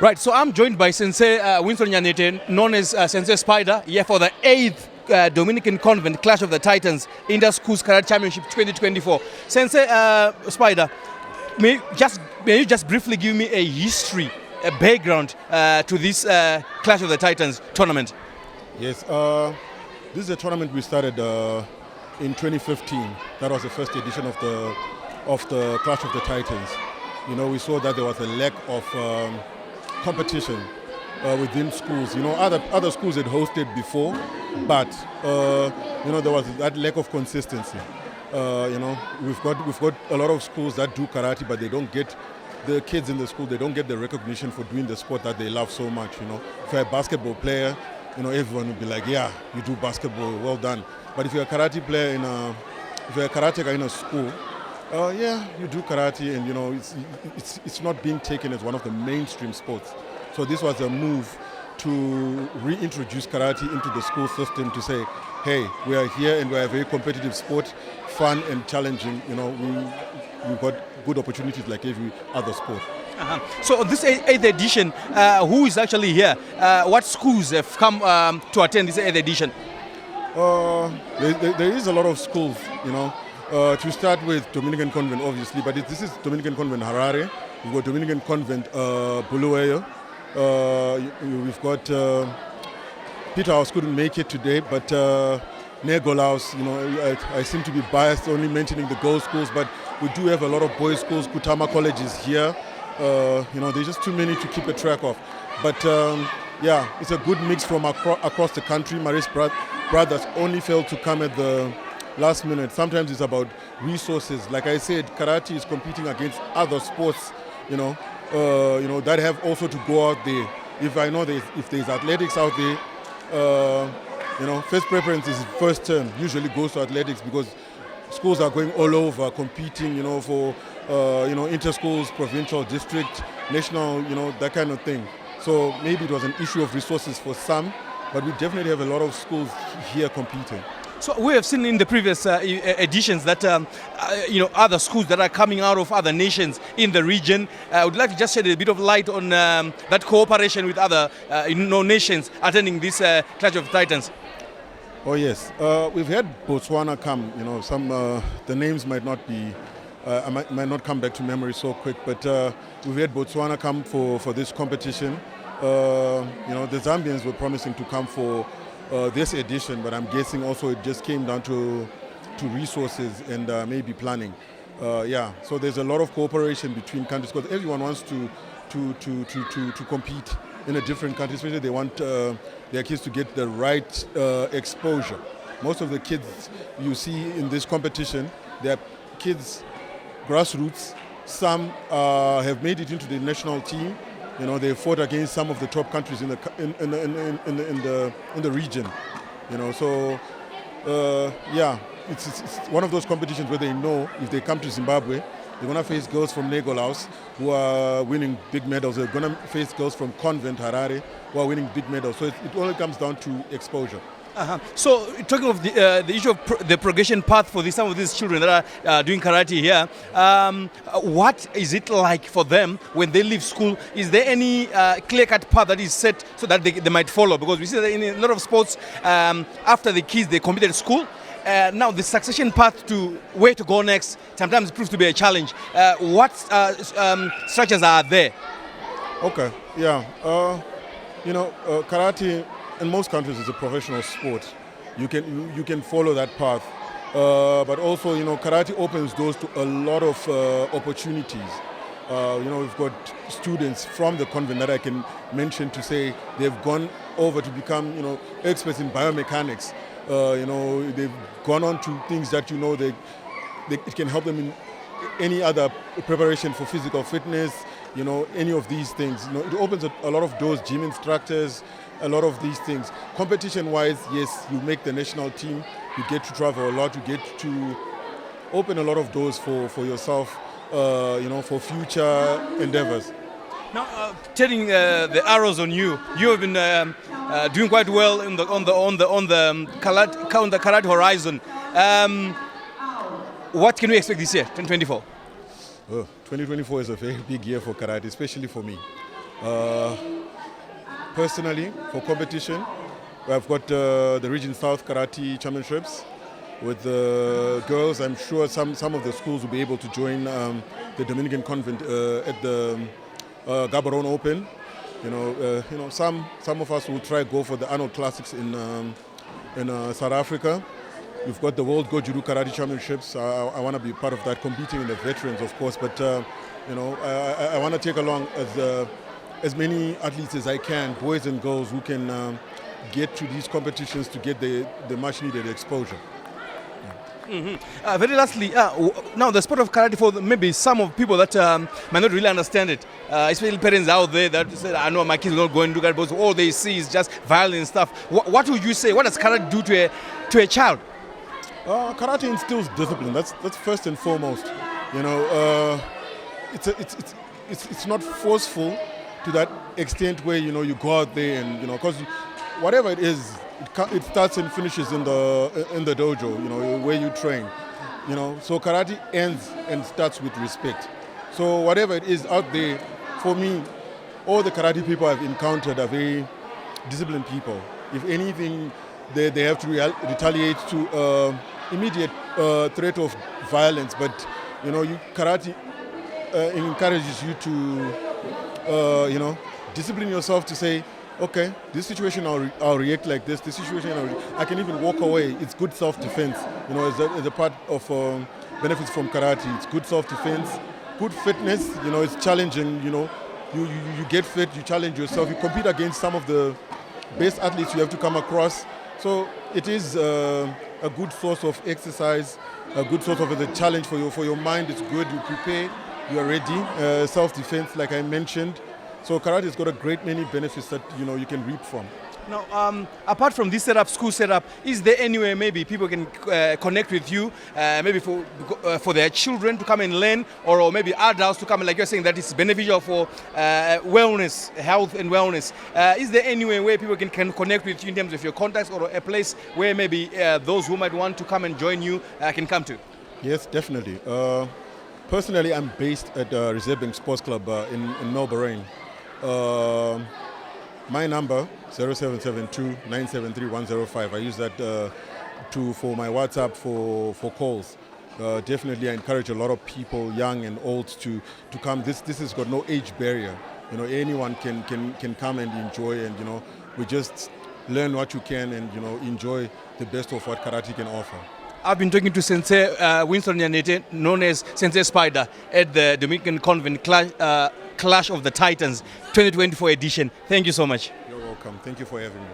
Right, so I'm joined by Sensei Winston Nyanhete, known as Sensei Spider, here for the 8th Dominican Convent Clash of the Titans Inter-Schools Karate Championship 2024. Sensei Spider, may you just briefly give me a history, a background to this Clash of the Titans tournament? Yes, this is a tournament we started in 2015. That was the first edition of the Clash of the Titans. You know, we saw that there was a lack of competition within schools. You know, other schools had hosted before, but you know, there was that lack of consistency. You know, we've got a lot of schools that do karate, but they don't get the kids in the school. They don't get the recognition for doing the sport that they love so much. You know, if you're a basketball player, you know, everyone would be like, yeah, you do basketball, well done. But if you're a karate player if you're a karateka in a school, yeah, you do karate, and you know, it's not being taken as one of the mainstream sports. So this was a move to reintroduce karate into the school system, to say, hey, we are here and we are a very competitive sport, fun and challenging. You know, we've got good opportunities like every other sport. So on this 8th edition, who is actually here? What schools have come to attend this 8th edition? There is a lot of schools, you know. To start with Dominican Convent, obviously, but this is Dominican Convent Harare. We've got Dominican Convent Bulawayo. We've got Peter House couldn't make it today, but Negolaus, you know, I seem to be biased only mentioning the girls' schools, but we do have a lot of boys' schools. Kutama College is here. You know, there's just too many to keep a track of. But yeah, it's a good mix from across the country. Maris brothers only failed to come at the last minute. Sometimes it's about resources. Like I said, karate is competing against other sports, you know, that have also to go out there. If I know if there's athletics out there, you know, first preference is first term. Usually goes to athletics because schools are going all over competing, you know, for you know, inter-schools, provincial, district, national, you know, that kind of thing. So maybe it was an issue of resources for some, but we definitely have a lot of schools here competing. So we have seen in the previous editions that you know, other schools that are coming out of other nations in the region. I would like to just shed a bit of light on that cooperation with other you know, nations attending this Clash of Titans. Oh yes, we've had Botswana come. You know, some the names might not be, might not come back to memory so quick, but we've had Botswana come for this competition. You know, the Zambians were promising to come for this edition, but I'm guessing also it just came down to resources and maybe planning. Yeah, so there's a lot of cooperation between countries because everyone wants to compete in a different country, especially they want their kids to get the right exposure. Most of the kids you see in this competition, they're kids grassroots. Some have made it into the national team. You know, they fought against some of the top countries in the region. You know, so yeah, it's one of those competitions where they know if they come to Zimbabwe, they're gonna face girls from Negolaus who are winning big medals. They're gonna face girls from Convent Harare who are winning big medals. So it only comes down to exposure. So talking of the issue of the progression path for some of these children that are doing karate here, what is it like for them when they leave school? Is there any clear-cut path that is set so that they might follow? Because we see that in a lot of sports, after the kids they compete at school, now the succession path to where to go next sometimes proves to be a challenge. What structures are there? Okay, yeah, you know, karate in most countries is a professional sport. You can follow that path, but also, you know, karate opens doors to a lot of opportunities. You know, we've got students from the convent that I can mention to say they've gone over to become, you know, experts in biomechanics. You know, they've gone on to things that, you know, it can help them in any other preparation for physical fitness. You know, any of these things. You know, it opens a lot of doors. Gym instructors, a lot of these things. Competition-wise, yes, you make the national team. You get to travel a lot. You get to open a lot of doors for yourself. You know, for future endeavors. Now, turning the arrows on you, you have been doing quite well on the karate horizon. What can we expect this year, 2024? 2024 is a very big year for karate, especially for me. Personally, for competition, I've got the Region South Karate Championships. With the girls, I'm sure some of the schools will be able to join the Dominican Convent at the Gaborone Open. Some of us will try go for the Arnold Classics in South Africa. We've got the World Goju-Do Karate Championships. I want to be part of that, competing in the veterans, of course. But I want to take along as many athletes as I can, boys and girls, who can get to these competitions to get the much needed exposure. Very lastly, now the sport of karate, for maybe some of people that might not really understand it, especially parents out there that say, I know my kids are not going to do karate because all they see is just violent stuff. What would you say? What does karate do to a child? Karate instills discipline. That's first and foremost. It's not forceful to that extent where you go out there and because whatever it is, it starts and finishes in the dojo, where you train. So karate ends and starts with respect. So whatever it is out there, for me, all the karate people I've encountered are very disciplined people. If anything, they have to retaliate to immediate threat of violence. But karate encourages you to discipline yourself to say, okay, this situation I'll react like this. This situation I can even walk away. It's good self-defense. As a part of benefits from karate. It's good self-defense, good fitness. It's challenging. You get fit. You challenge yourself. You compete against some of the best athletes you have to come across. So it is a good source of exercise, a good source of a challenge for your mind. It's good. You prepare. You are ready. Self-defense, like I mentioned. So karate has got a great many benefits that you can reap from. Now, apart from this setup, school setup, is there any way maybe people can connect with you, maybe for their children to come and learn, or maybe adults to come, like you're saying, that it's beneficial for wellness, health and wellness? Is there any way where people can connect with you in terms of your contacts, or a place where maybe those who might want to come and join you can come to? Yes, definitely. Personally, I'm based at Reserve Bank Sports Club in Melbourne. My number 0772-973-105. I use that for my WhatsApp for calls. Definitely, I encourage a lot of people, young and old, to come. This has got no age barrier. Anyone can come and enjoy, and we just learn what you can and enjoy the best of what karate can offer. I've been talking to Sensei Winston Nyanhete, known as Sensei Spider, at the Dominican Convent Clash of the Titans 2024 edition. Thank you so much. You're welcome. Thank you for having me.